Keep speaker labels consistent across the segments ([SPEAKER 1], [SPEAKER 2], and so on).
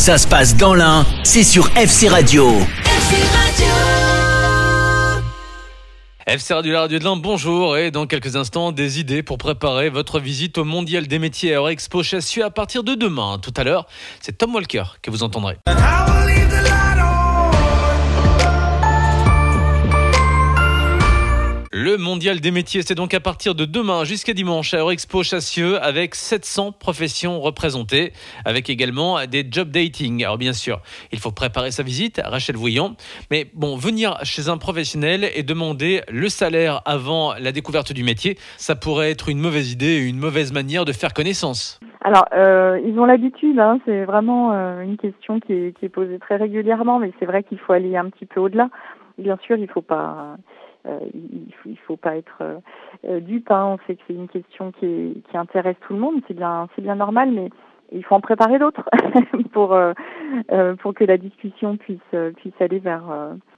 [SPEAKER 1] Ça se passe dans l'Ain, c'est sur FC Radio.
[SPEAKER 2] FC Radio, la radio de l'Ain, bonjour. Et dans quelques instants, des idées pour préparer votre visite au Mondial des métiers à Eurexpo Chassieux à partir de demain. Tout à l'heure, c'est Tom Walker que vous entendrez. Le Mondial des métiers, c'est donc à partir de demain jusqu'à dimanche à Eurexpo Chassieux avec 700 professions représentées, avec également des job dating. Alors bien sûr, il faut préparer sa visite, Rachel Vouillant, mais bon, venir chez un professionnel et demander le salaire avant la découverte du métier, ça pourrait être une mauvaise idée, une mauvaise manière de faire connaissance.
[SPEAKER 3] Alors, ils ont l'habitude, c'est vraiment une question qui est posée très régulièrement, mais c'est vrai qu'il faut aller un petit peu au-delà. Bien sûr, il faut pas être dupe. On sait que c'est une question qui intéresse tout le monde, c'est bien normal, mais il faut en préparer d'autres pour que la discussion puisse aller vers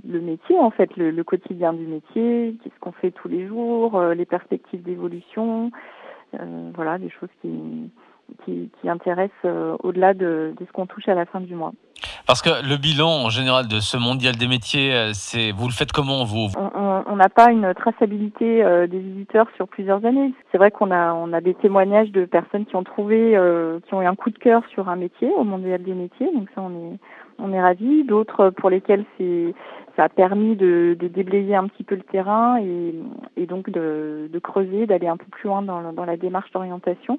[SPEAKER 3] le métier, en fait, le quotidien du métier, qu'est-ce qu'on fait tous les jours, les perspectives d'évolution, voilà, des choses qui intéressent au-delà de ce qu'on touche à la fin du mois.
[SPEAKER 2] Parce que le bilan en général de ce Mondial des métiers, vous le faites comment vous ?
[SPEAKER 3] On n'a pas une traçabilité des visiteurs sur plusieurs années. C'est vrai qu'on a des témoignages de personnes qui ont qui ont eu un coup de cœur sur un métier au Mondial des métiers, donc ça on est ravis. D'autres pour lesquels ça a permis de déblayer un petit peu le terrain et donc de creuser, d'aller un peu plus loin dans la démarche d'orientation.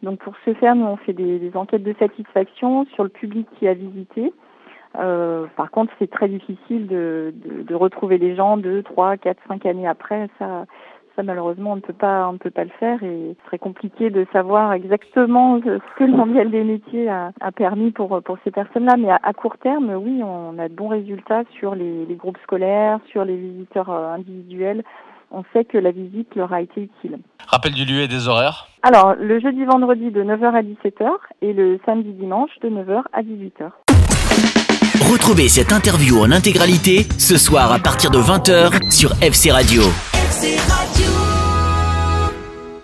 [SPEAKER 3] Donc pour ce faire, nous on fait des enquêtes de satisfaction sur le public qui a visité. Par contre, c'est très difficile de retrouver les gens 2, 3, 4, 5 années après. Ça malheureusement on ne peut pas le faire et ce serait compliqué de savoir exactement ce que le Mondial des métiers a permis pour ces personnes-là. Mais à court terme, oui, on a de bons résultats sur les groupes scolaires, sur les visiteurs individuels. On sait que la visite leur a été utile.
[SPEAKER 2] Rappel du lieu et des horaires ?
[SPEAKER 3] Alors, le jeudi vendredi de 9h à 17h et le samedi dimanche de 9h à 18h.
[SPEAKER 1] Retrouvez cette interview en intégralité ce soir à partir de 20h sur FC Radio. FC Radio.